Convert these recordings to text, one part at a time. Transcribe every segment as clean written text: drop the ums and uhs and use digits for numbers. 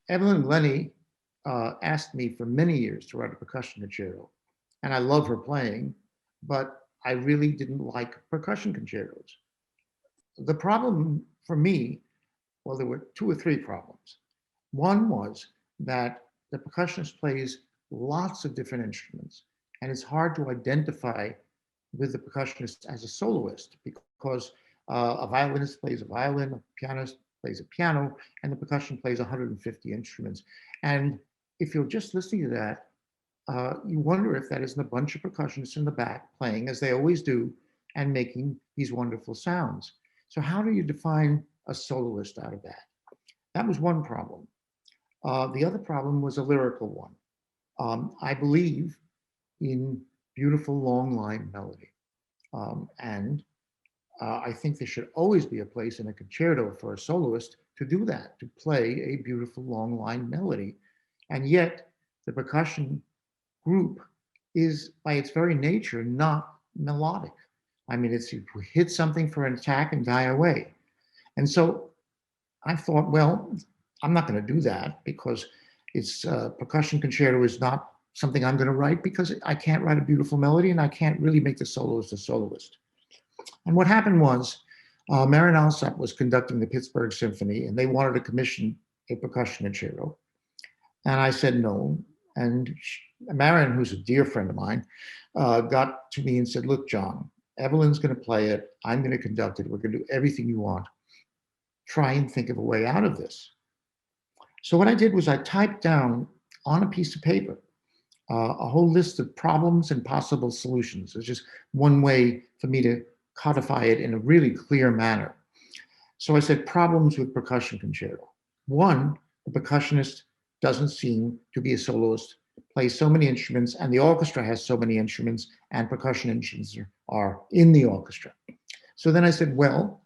Evelyn Glennie asked me for many years to write a percussion concerto, and I love her playing, but I really didn't like percussion concertos. The problem for me, well, there were two or three problems. One was that the percussionist plays lots of different instruments, and it's hard to identify with the percussionist as a soloist because a violinist plays a violin, a pianist plays a piano, and the percussion plays 150 instruments. And if you're just listening to that, you wonder if that isn't a bunch of percussionists in the back playing, as they always do, and making these wonderful sounds. So how do you define a soloist out of that? That was one problem. The other problem was a lyrical one. I believe in beautiful long line melody. And I think there should always be a place in a concerto for a soloist to do that, to play a beautiful long line melody. And yet the percussion group is by its very nature not melodic. I mean, it's you hit something for an attack and die away. And so I thought, well, I'm not going to do that because it's percussion concerto is not something I'm going to write because I can't write a beautiful melody and I can't really make the soloist a soloist. And what happened was Marin Alsop was conducting the Pittsburgh Symphony and they wanted to commission a percussion concerto. And I said no. And Marin, who's a dear friend of mine, got to me and said, look, John, Evelyn's going to play it. I'm going to conduct it. We're going to do everything you want. Try and think of a way out of this. So what I did was I typed down on a piece of paper a whole list of problems and possible solutions. It's just one way for me to codify it in a really clear manner. So I said problems with percussion concerto. One, the percussionist doesn't seem to be a soloist, plays so many instruments, and the orchestra has so many instruments, and percussion instruments are in the orchestra. So then I said, well,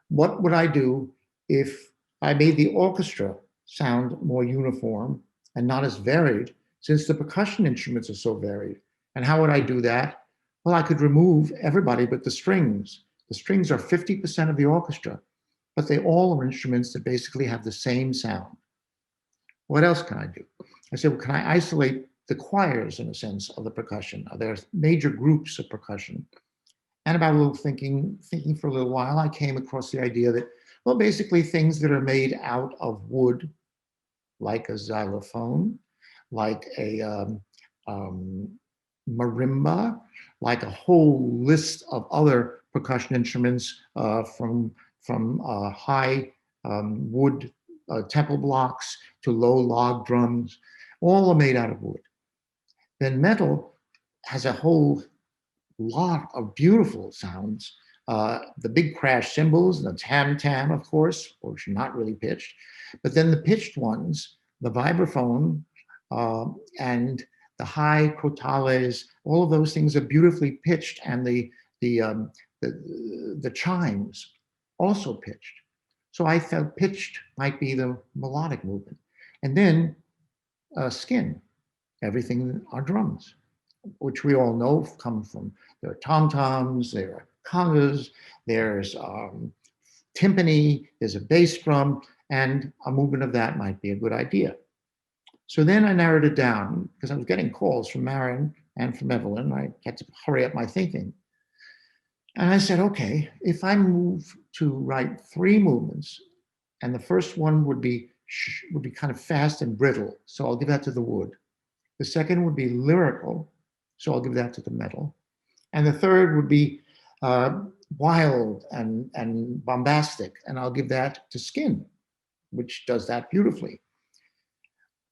what would I do if I made the orchestra sound more uniform and not as varied, since the percussion instruments are so varied? And how would I do that? Well, I could remove everybody but the strings. The strings are 50% of the orchestra, but they all are instruments that basically have the same sound. What else can I do? I said, well, can I isolate the choirs in a sense of the percussion? Are there major groups of percussion? And about a little thinking for a little while, I came across the idea that, well, basically things that are made out of wood, like a xylophone, like a marimba, like a whole list of other percussion instruments from high wood temple blocks to low log drums, all are made out of wood. Then metal has a whole lot of beautiful sounds. The big crash cymbals, the tam-tam, of course, which are not really pitched, but then the pitched ones, the vibraphone, and the high crotales, all of those things are beautifully pitched, and the chimes also pitched. So I felt pitched might be the melodic movement. And then skin, everything are drums, which we all know come from, there are tom-toms, there are congas, there's timpani, there's a bass drum, and a movement of that might be a good idea. So then I narrowed it down because I was getting calls from Marin and from Evelyn. I had to hurry up my thinking. And I said, okay, if I move to write 3 movements, and the first one would be kind of fast and brittle, so I'll give that to the wood. The second would be lyrical, so I'll give that to the metal. And the third would be wild and bombastic, and I'll give that to skin, which does that beautifully.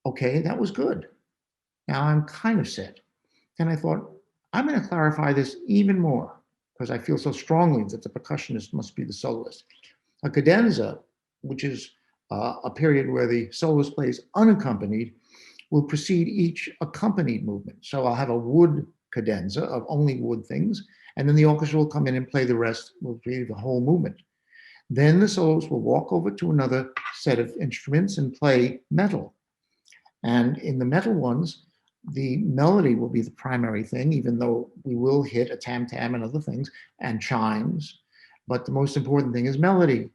Okay, that was good. Now I'm kind of set. Then I thought, I'm going to clarify this even more because I feel so strongly that the percussionist must be the soloist. A cadenza, which is a period where the soloist plays unaccompanied, will precede each accompanied movement. So I'll have a wood cadenza of only wood things, and then the orchestra will come in and play the rest, will play the whole movement. Then the soloist will walk over to another set of instruments and play metal. And in the metal ones, the melody will be the primary thing, even though we will hit a tam-tam and other things, and chimes. But the most important thing is melody.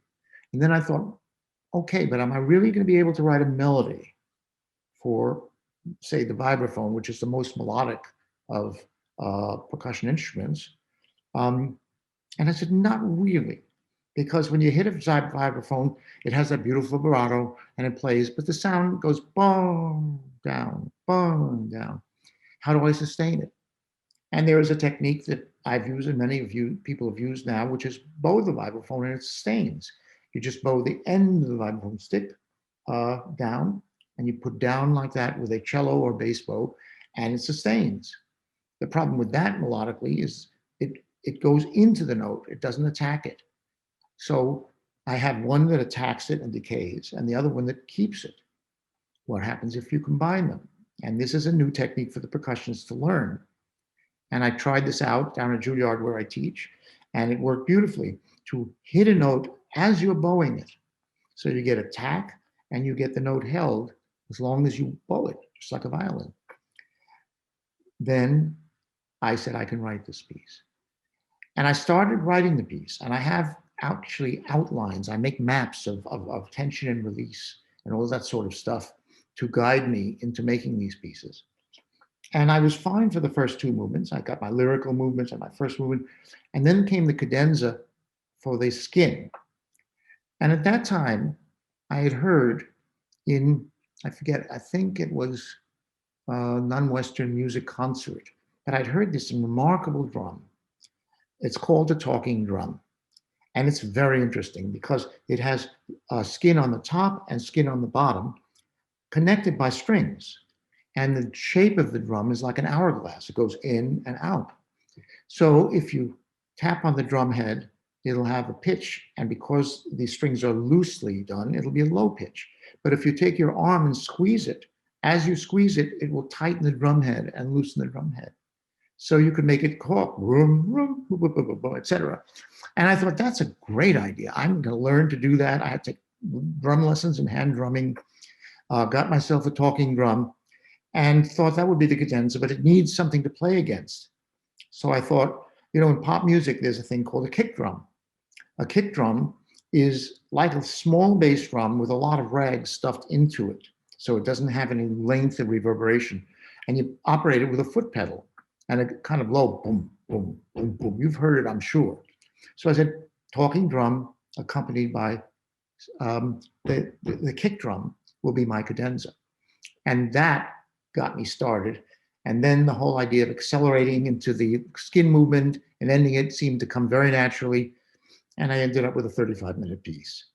And then I thought, okay, but am I really going to be able to write a melody for, say, the vibraphone, which is the most melodic of percussion instruments? Um, and I said, not really, because when you hit a vibraphone, it has that beautiful vibrato and it plays, but the sound goes boom, down, boom, down. How do I sustain it? And there is a technique that I've used and many of you people have used now, which is bow the vibraphone and it sustains. You just bow the end of the vibraphone stick down, and you put down like that with a cello or bass bow, and it sustains. The problem with that melodically is it goes into the note. It doesn't attack it. So I have one that attacks it and decays, and the other one that keeps it. What happens if you combine them? And this is a new technique for the percussionists to learn. And I tried this out down at Juilliard where I teach, and it worked beautifully to hit a note as you're bowing it. So you get attack and you get the note held as long as you bow it, just like a violin. Then I said, I can write this piece. And I started writing the piece, and I have actually outlines. I make maps of tension and release and all that sort of stuff to guide me into making these pieces. And I was fine for the first two movements. I got my lyrical movements and my first movement. And then came the cadenza for the skin. And at that time, I had heard in, I forget, I think it was Non-Western Music Concert, but I'd heard this remarkable drum. It's called a talking drum. And it's very interesting because it has skin on the top and skin on the bottom connected by strings. And the shape of the drum is like an hourglass. It goes in and out. So if you tap on the drum head, it'll have a pitch. And because the strings are loosely done, it'll be a low pitch. But if you take your arm and squeeze it, as you squeeze it, it will tighten the drum head and loosen the drum head. So you could make it call, etc. And I thought, that's a great idea. I'm going to learn to do that. I had to take drum lessons and hand drumming, got myself a talking drum, and thought that would be the cadenza, but it needs something to play against. So I thought, in pop music, there's a thing called a kick drum. A kick drum is like a small bass drum with a lot of rags stuffed into it. So it doesn't have any length of reverberation. And you operate it with a foot pedal and a kind of low boom, boom, boom, boom. You've heard it, I'm sure. So I said, talking drum accompanied by the kick drum will be my cadenza. And that got me started. And then the whole idea of accelerating into the skin movement and ending it seemed to come very naturally. And I ended up with a 35-minute piece.